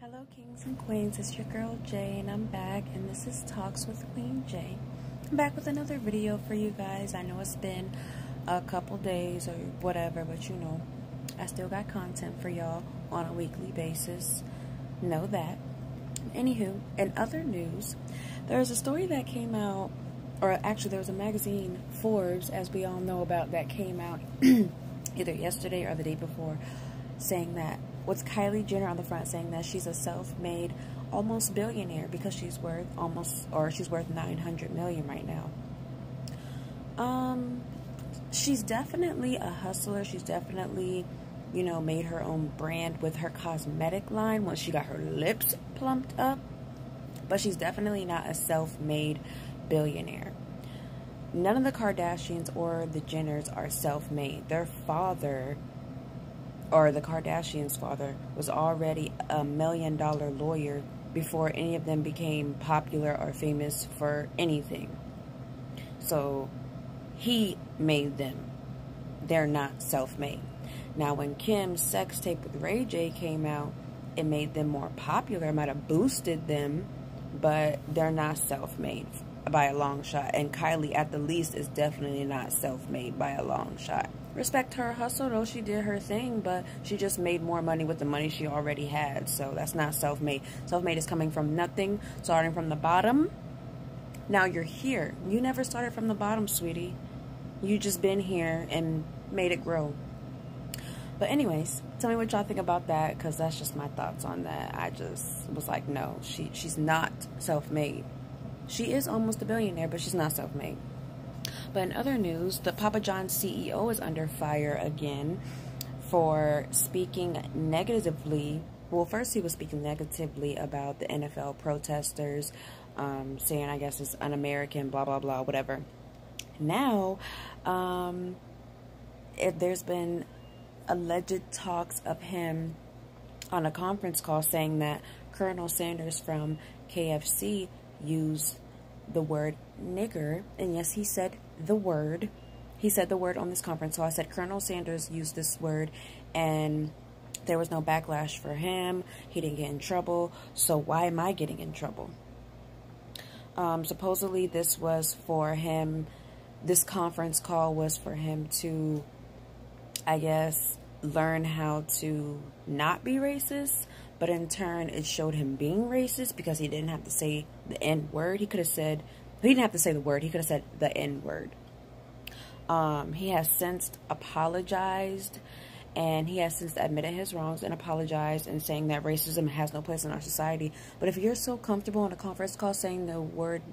Hello kings and queens, it's your girl Jay and I'm back, and this is Talks with Queen Jay. I'm back with another video for you guys. I know it's been a couple days or whatever, but you know, I still got content for y'all on a weekly basis. Know that. Anywho, in other news, there's a story that came out, or actually there was a magazine, Forbes, as we all know about, that came out either yesterday or the day before, saying that, with Kylie Jenner on the front, saying that she's a self-made almost billionaire because she's worth she's worth $900 million right now. She's definitely a hustler. She's definitely, you know, made her own brand with her cosmetic line once she got her lips plumped up. But she's definitely not a self-made billionaire. None of the Kardashians or the Jenners are self-made. Their father, or the Kardashians' father, was already a $1 million lawyer before any of them became popular or famous for anything. So he made them. They're not self-made. Now, when Kim's sex tape with Ray J came out, it made them more popular. It might have boosted them, but they're not self-made by a long shot. And Kylie, at the least, is definitely not self-made by a long shot. Respect her hustle, though. She did her thing, but she just made more money with the money she already had. So that's not self-made. Self-made is coming from nothing, starting from the bottom. Now you're here. You never started from the bottom, sweetie. You just been here and made it grow. But anyways, tell me what y'all think about that, because that's just my thoughts on that. I just was like, no, she's not self-made. She is almost a billionaire, but she's not self-made. But in other news, the Papa John's CEO is under fire again for speaking negatively. Well, first he was speaking negatively about the NFL protesters, saying, I guess it's un-American, blah, blah, blah, whatever. Now, there's been alleged talks of him on a conference call saying that Colonel Sanders from KFC used the word nigger. And yes, he said the word. He said the word on this conference call. I said Colonel Sanders used this word and there was no backlash for him. He didn't get in trouble. So why am I getting in trouble? Supposedly this was for him. This conference call was for him to, I guess, learn how to not be racist. But in turn, it showed him being racist because he didn't have to say the N-word. He could have said, he didn't have to say the word. He could have said the N-word. He has since apologized, and he has since admitted his wrongs and apologized and saying that racism has no place in our society. But if you're so comfortable on a conference call saying the word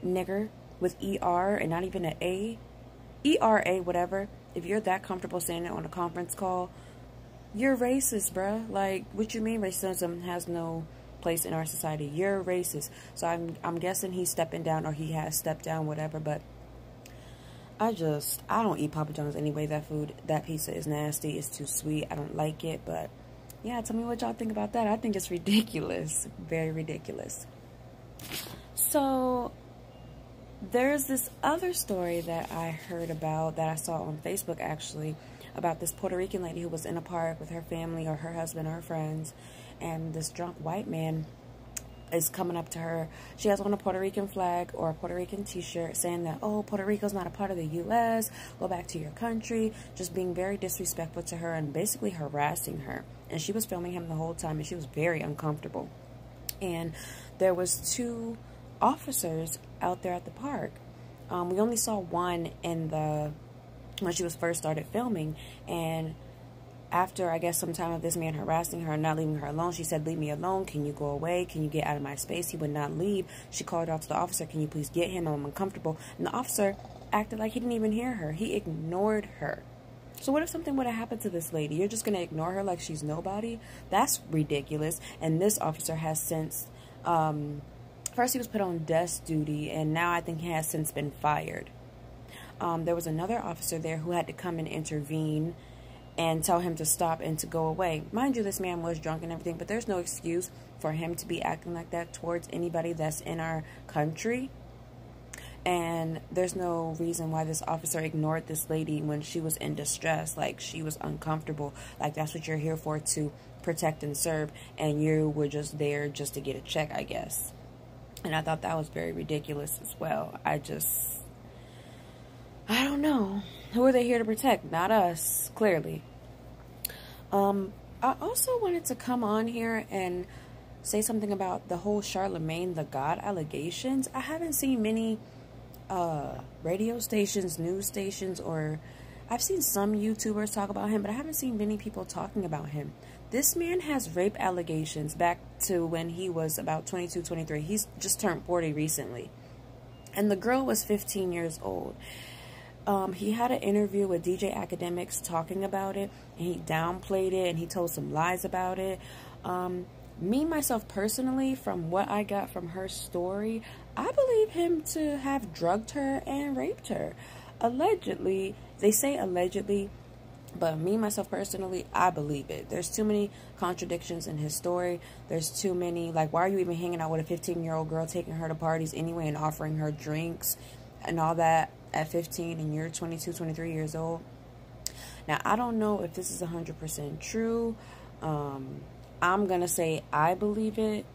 nigger with ER and not even an A, ERA, whatever, if you're that comfortable saying it on a conference call, you're racist, bruh. Like, what you mean racism has no place in our society? You're racist. So I'm guessing he's stepping down, or he has stepped down, whatever. But I don't eat Papa John's anyway. That pizza is nasty. It's too sweet. I don't like it. But yeah, tell me what y'all think about that. I think it's ridiculous. Very ridiculous. So there's this other story that I heard about, that I saw on Facebook actually, about this Puerto Rican lady who was in a park with her family or her husband or her friends, and this drunk white man is coming up to her. She has on a Puerto Rican flag or a Puerto Rican t-shirt saying that, oh, Puerto Rico's not a part of the U.S., go back to your country, just being very disrespectful to her and basically harassing her. And she was filming him the whole time, and she was very uncomfortable. And there was 2 officers out there at the park. We only saw one when she was first started filming, and after, I guess, some time of this man harassing her and not leaving her alone, she said, leave me alone, can you go away, can you get out of my space? He would not leave. She called out to the officer, can you please get him, I'm uncomfortable. And the officer acted like he didn't even hear her. He ignored her. So what if something would have happened to this lady? You're just going to ignore her like she's nobody? That's ridiculous. And this officer has since, first he was put on desk duty, and now I think he has since been fired. There was another officer there who had to come and intervene and tell him to stop and to go away. Mind you, this man was drunk and everything, but there's no excuse for him to be acting like that towards anybody that's in our country. And there's no reason why this officer ignored this lady when she was in distress. Like, she was uncomfortable. Like, that's what you're here for, to protect and serve, and you were just there just to get a check, I guess. And I thought that was very ridiculous as well. I don't know. Who are they here to protect? Not us, clearly. I also wanted to come on here and say something about the whole Charlemagne the God allegations. I haven't seen many radio stations, news stations, or I've seen some YouTubers talk about him, but I haven't seen many people talking about him. This man has rape allegations back to when he was about 22, 23. He's just turned 40 recently. And the girl was 15 years old. He had an interview with DJ Academics talking about it, and he downplayed it, and he told some lies about it. Me, myself, personally, from what I got from her story, I believe him to have drugged her and raped her. Allegedly, they say allegedly, but me, myself, personally, I believe it. There's too many contradictions in his story. There's too many, like, why are you even hanging out with a 15-year-old girl, taking her to parties anyway and offering her drinks and all that at 15 and you're 22, 23 years old? Now, I don't know if this is 100% true. I'm going to say I believe it.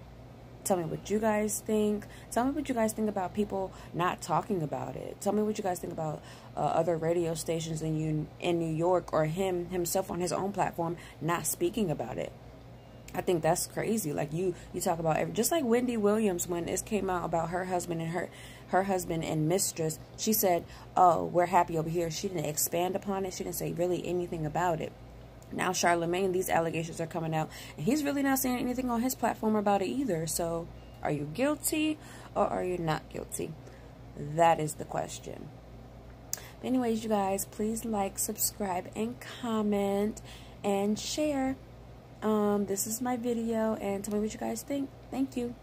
Tell me what you guys think. Tell me what you guys think about people not talking about it. Tell me what you guys think about other radio stations in New York, or himself on his own platform not speaking about it. I think that's crazy. Like you talk about just like Wendy Williams, when it came out about her husband and her husband and mistress, she said, "Oh, we're happy over here." She didn't expand upon it. She didn't say really anything about it. Now Charlemagne, these allegations are coming out, and he's really not saying anything on his platform about it either. So, are you guilty or are you not guilty? That is the question. Anyways, you guys, please like, subscribe, and comment, and share. This is my video, and tell me what you guys think. Thank you.